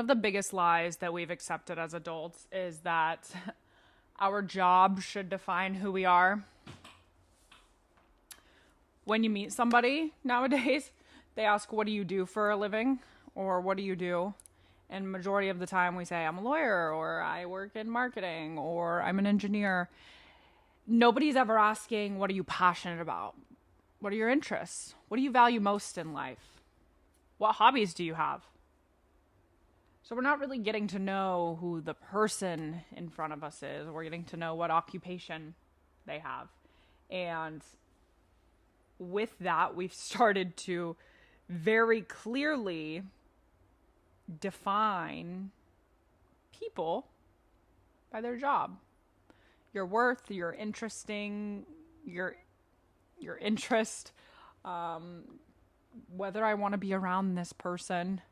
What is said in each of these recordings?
One of the biggest lies that we've accepted as adults is that our job should define who we are. When you meet somebody nowadays, they ask, "What do you do for a living?" or "What do you do?" And majority of the time we say, "I'm a lawyer," or "I work in marketing," or "I'm an engineer." Nobody's ever asking, "What are you passionate about? What are your interests? What do you value most in life? What hobbies do you have?" So we're not really getting to know who the person in front of us is. We're getting to know what occupation they have. And with that, we've started to very clearly define people by their job. Your worth, your interesting, your interest, whether I want to be around this person.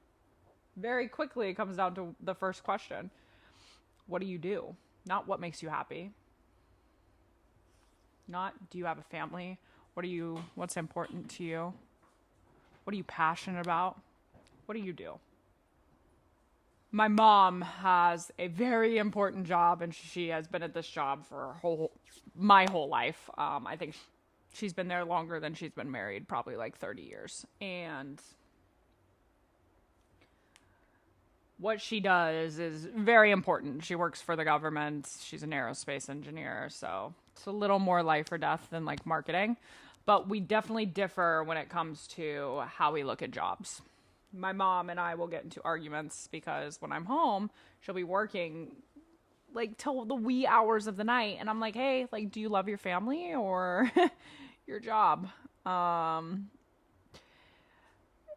Very quickly, it comes down to the first question. What do you do? Not what makes you happy. Not do you have a family? What's important to you? What are you passionate about? What do you do? My mom has a very important job, and she has been at this job for my whole life. I think she's been there longer than she's been married, probably like 30 years. And what she does is very important. She works for the government. She's an aerospace engineer, so it's a little more life or death than like marketing. But we definitely differ when it comes to how we look at jobs. My mom and I will get into arguments because when I'm home, she'll be working like till the wee hours of the night, and I'm like, "Hey, like, do you love your family or your job?"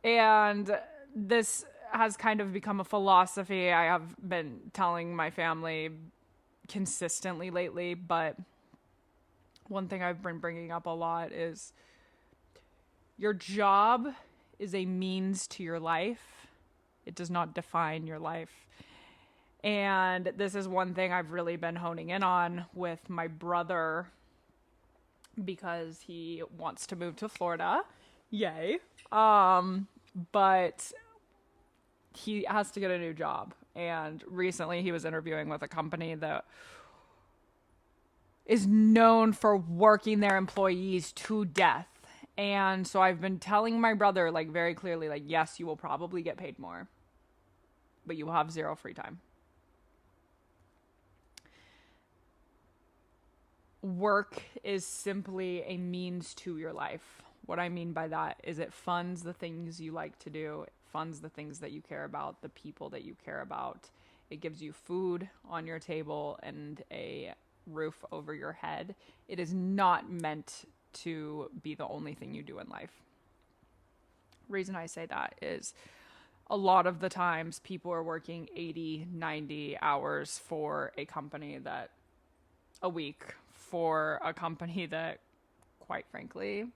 And this has kind of become a philosophy I have been telling my family consistently lately, but one thing I've been bringing up a lot is your job is a means to your life. It does not define your life. And this is one thing I've really been honing in on with my brother because he wants to move to Florida. Yay. But he has to get a new job. And recently he was interviewing with a company that is known for working their employees to death. And so I've been telling my brother, like, very clearly, like, yes, you will probably get paid more, but you will have zero free time. Work is simply a means to your life. What I mean by that is it funds the things you like to do. It funds the things that you care about, the people that you care about. It gives you food on your table and a roof over your head. It is not meant to be the only thing you do in life. Reason I say that is a lot of the times people are working 80, 90 hours for a company that a week for a company that, quite frankly,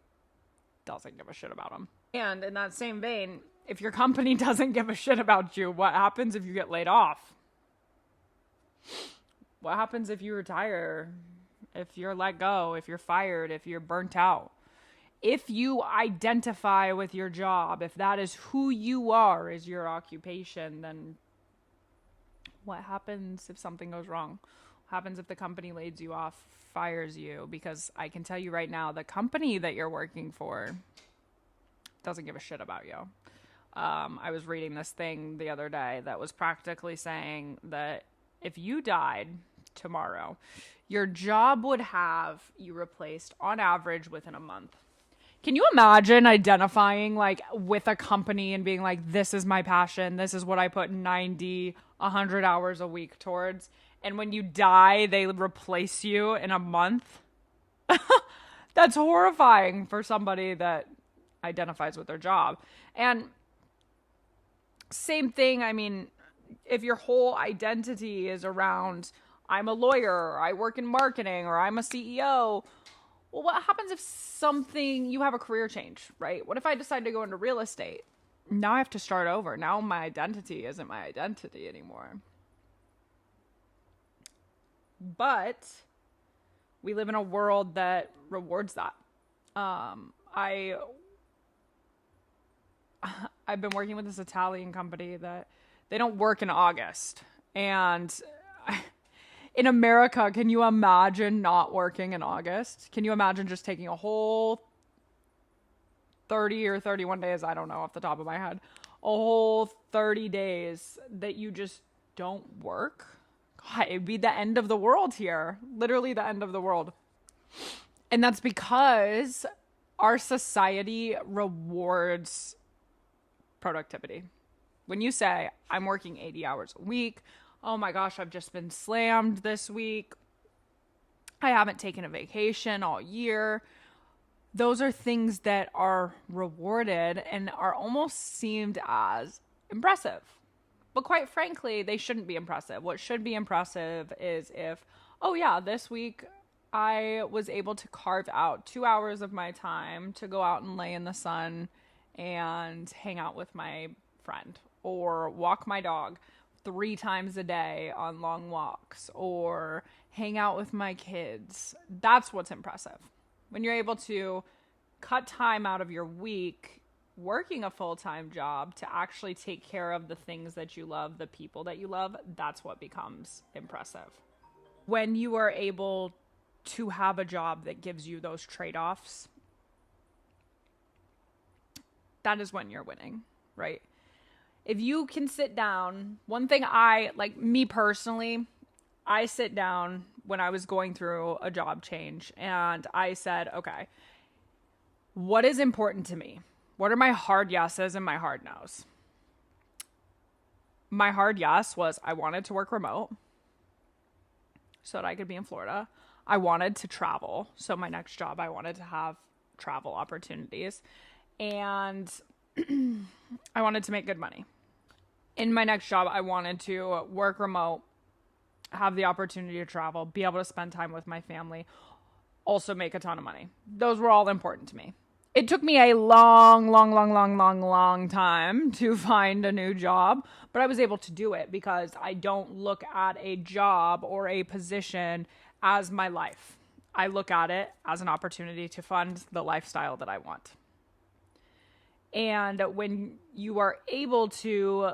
doesn't give a shit about them. And in that same vein, if your company doesn't give a shit about you, what happens if you get laid off? What happens if you retire? If you're let go, if you're fired, if you're burnt out? If you identify with your job, if that is who you are, is your occupation, then what happens if something goes wrong? What happens if the company lays you off, fires you? Because I can tell you right now, the company that you're working for doesn't give a shit about you. I was reading this thing the other day that was practically saying that if you died tomorrow, your job would have you replaced on average within a month. Can you imagine identifying like with a company and being like, this is my passion, this is what I put 90, 100 hours a week towards, and when you die, they replace you in a month? That's horrifying for somebody that identifies with their job. And same thing, I mean, if your whole identity is around, I'm a lawyer, or I work in marketing, or I'm a CEO, well, what happens if you have a career change, right? What if I decide to go into real estate? Now I have to start over. Now my identity isn't my identity anymore. But we live in a world that rewards that. I've been working with this Italian company that They don't work in August. And in America, can you imagine not working in August? Can you imagine just taking a whole 30 or 31 days, I don't know off the top of my head, a whole 30 days that you just don't work? God, it'd be the end of the world here. Literally the end of the world. And that's because our society rewards productivity. When you say, I'm working 80 hours a week, oh my gosh, I've just been slammed this week, I haven't taken a vacation all year. Those are things that are rewarded and are almost seemed as impressive. But quite frankly, they shouldn't be impressive. What should be impressive is if, oh yeah, this week I was able to carve out 2 hours of my time to go out and lay in the sun and hang out with my friend, or walk my dog 3 times a day on long walks, or hang out with my kids. That's what's impressive. When you're able to cut time out of your week working a full-time job to actually take care of the things that you love, the people that you love, that's what becomes impressive. When you are able to have a job that gives you those trade-offs, that is when you're winning, right? If you can sit down, one thing me personally, I sit down when I was going through a job change and I said, okay, what is important to me? What are my hard yeses and my hard nos? My hard yes was I wanted to work remote so that I could be in Florida. I wanted to travel. So my next job, I wanted to have travel opportunities. And I wanted to make good money. In my next job, I wanted to work remote, have the opportunity to travel, be able to spend time with my family, also make a ton of money. Those were all important to me. It took me a long time to find a new job, but I was able to do it because I don't look at a job or a position as my life. I look at it as an opportunity to fund the lifestyle that I want. And when you are able to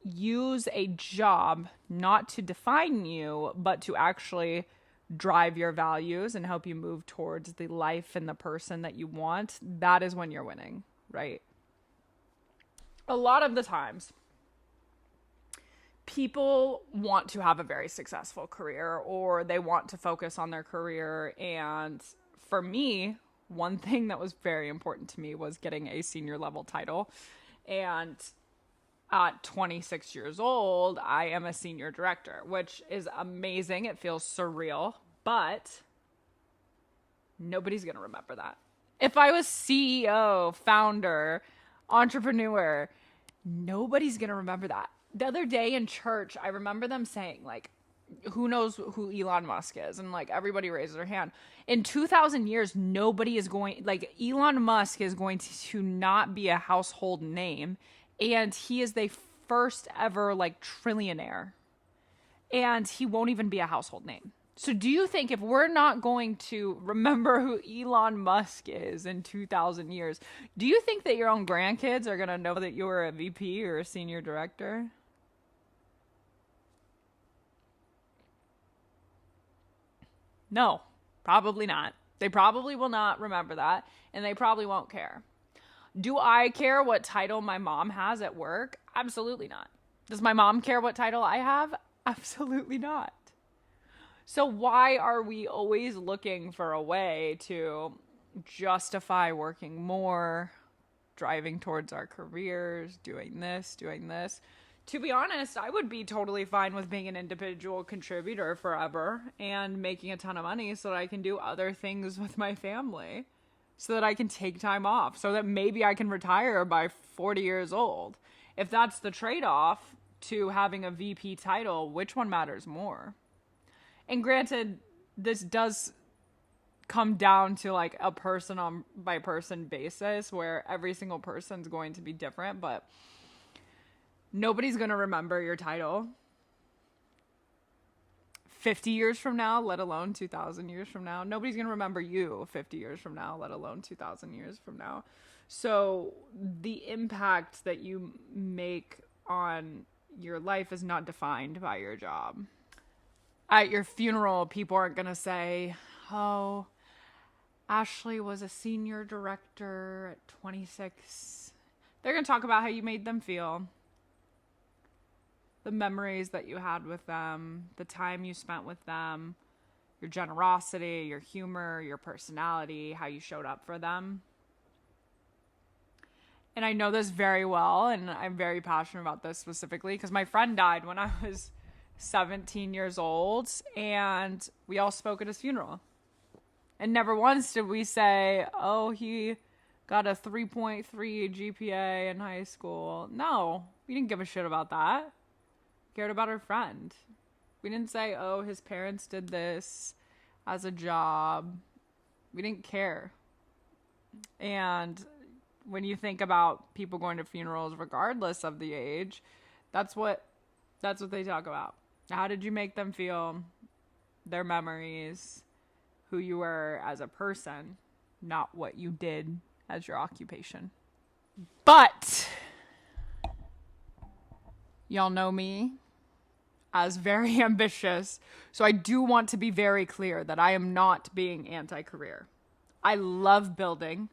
use a job not to define you, but to actually drive your values and help you move towards the life and the person that you want, that is when you're winning, right? A lot of the times, people want to have a very successful career, or they want to focus on their career. And for me, one thing that was very important to me was getting a senior level title. And at 26 years old, I am a senior director, which is amazing. It feels surreal, but nobody's going to remember that. If I was CEO, founder, entrepreneur, nobody's going to remember that. The other day in church, I remember them saying, like, who knows who Elon Musk is? And like everybody raised their hand. In 2,000 years, nobody is going, like Elon Musk is going to not be a household name. And he is the first ever like trillionaire. And he won't even be a household name. So do you think if we're not going to remember who Elon Musk is in 2,000 years, do you think that your own grandkids are going to know that you were a VP or a senior director? No, probably not. They probably will not remember that, and they probably won't care. Do I care what title my mom has at work? Absolutely not. Does my mom care what title I have? Absolutely not. So why are we always looking for a way to justify working more, driving towards our careers, doing this, doing this? To be honest, I would be totally fine with being an individual contributor forever and making a ton of money so that I can do other things with my family, so that I can take time off, so that maybe I can retire by 40 years old. If that's the trade-off to having a VP title, which one matters more? And granted, this does come down to like a person on by person basis where every single person's going to be different, but nobody's going to remember your title 50 years from now, let alone 2,000 years from now. Nobody's going to remember you 50 years from now, let alone 2,000 years from now. So the impact that you make on your life is not defined by your job. At your funeral, people aren't going to say, oh, Ashley was a senior director at 26. They're going to talk about how you made them feel, the memories that you had with them, the time you spent with them, your generosity, your humor, your personality, how you showed up for them. And I know this very well, and I'm very passionate about this specifically because my friend died when I was 17 years old, and we all spoke at his funeral. And never once did we say, oh, he got a 3.3 GPA in high school. No, we didn't give a shit about that. We cared about our friend. We didn't say, oh, his parents did this as a job. We didn't care. And when you think about people going to funerals, regardless of the age, that's what they talk about. How did you make them feel? Their memories, who you were as a person, not what you did as your occupation. But y'all know me as very ambitious, so I do want to be very clear that I am not being anti-career. I love building.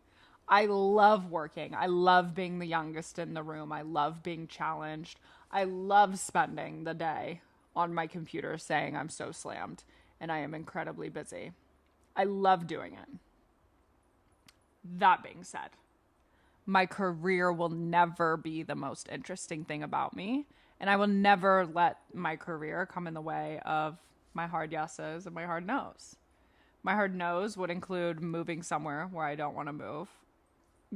I love working. I love being the youngest in the room. I love being challenged. I love spending the day on my computer saying I'm so slammed and I am incredibly busy. I love doing it. That being said, my career will never be the most interesting thing about me, and I will never let my career come in the way of my hard yeses and my hard no's. My hard no's would include moving somewhere where I don't want to move,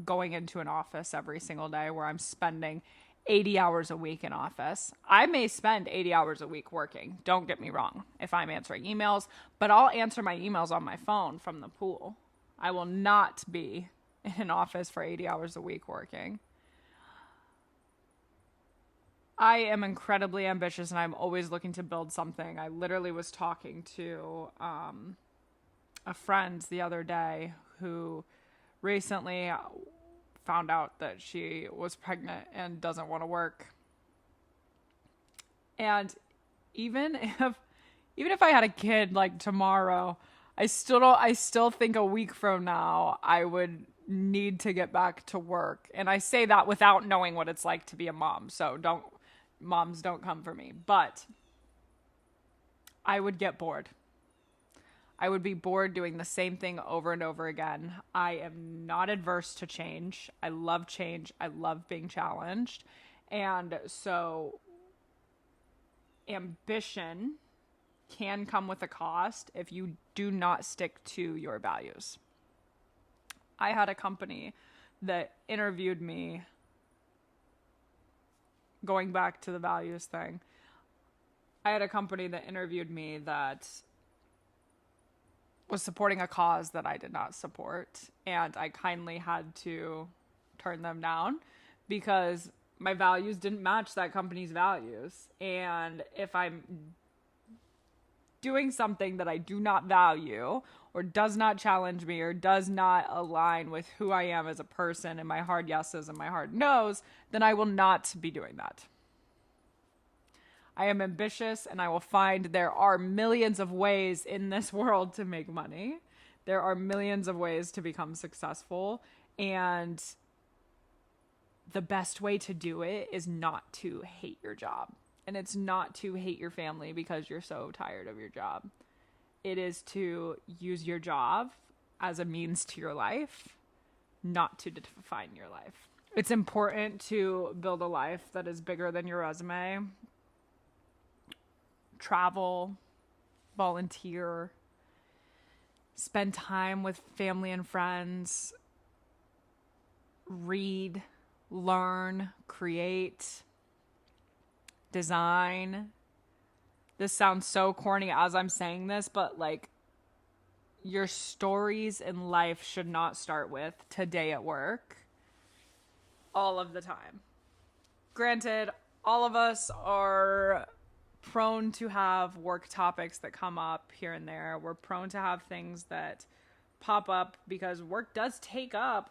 going into an office every single day where I'm spending 80 hours a week in office. I may spend 80 hours a week working. Don't get me wrong if I'm answering emails, but I'll answer my emails on my phone from the pool. I will not be in an office for 80 hours a week working. I am incredibly ambitious and I'm always looking to build something. I literally was talking to a friend the other day who recently found out that she was pregnant and doesn't want to work. And even if I had a kid like tomorrow, I still think a week from now I would need to get back to work. And I say that without knowing what it's like to be a mom. So moms don't come for me. But I would get bored. I would be bored doing the same thing over and over again. I am not adverse to change. I love change. I love being challenged. And so ambition can come with a cost if you do not stick to your values. I had a company that interviewed me, going back to the values thing. I had a company that interviewed me that was supporting a cause that I did not support, and I kindly had to turn them down because my values didn't match that company's values. And if I'm doing something that I do not value or does not challenge me or does not align with who I am as a person and my hard yeses and my hard no's, then I will not be doing that. I am ambitious and I will find there are millions of ways in this world to make money. There are millions of ways to become successful, and the best way to do it is not to hate your job. And it's not to hate your family because you're so tired of your job. It is to use your job as a means to your life, not to define your life. It's important to build a life that is bigger than your resume. Travel, volunteer, spend time with family and friends, read, learn, create, design. This sounds so corny as I'm saying this, but like, your stories in life should not start with today at work all of the time. Granted, all of us are prone to have work topics that come up here and there. We're prone to have things that pop up because work does take up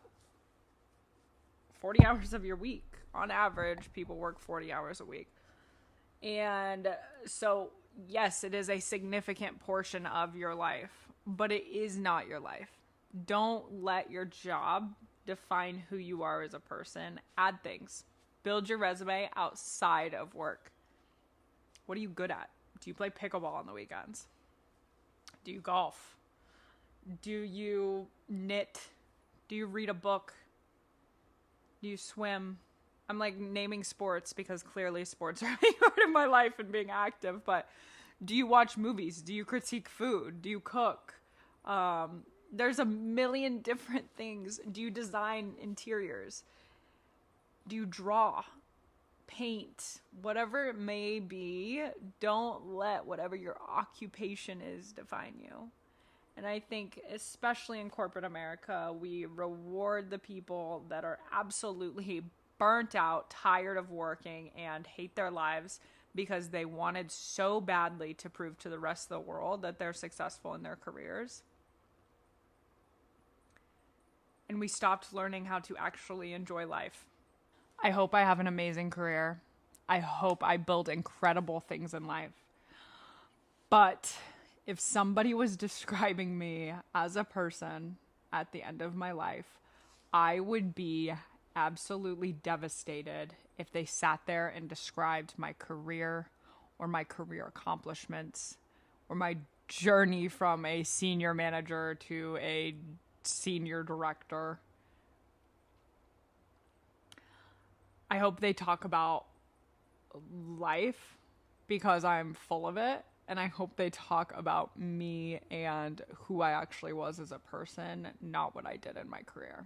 40 hours of your week. On average, people work 40 hours a week. And so, yes, it is a significant portion of your life, but it is not your life. Don't let your job define who you are as a person. Add things. Build your resume outside of work. What are you good at? Do you play pickleball on the weekends? Do you golf? Do you knit? Do you read a book? Do you swim? I'm like naming sports because clearly sports are a big part of my life and being active, but do you watch movies? Do you critique food? Do you cook? There's a million different things. Do you design interiors? Do you draw? Paint? Whatever it may be, don't let whatever your occupation is define you. And I think, especially in corporate America, we reward the people that are absolutely burnt out, tired of working, and hate their lives because they wanted so badly to prove to the rest of the world that they're successful in their careers. And we stopped learning how to actually enjoy life. I hope I have an amazing career. I hope I build incredible things in life. But if somebody was describing me as a person at the end of my life, I would be absolutely devastated if they sat there and described my career or my career accomplishments or my journey from a senior manager to a senior director. I hope they talk about life because I'm full of it. And I hope they talk about me and who I actually was as a person, not what I did in my career.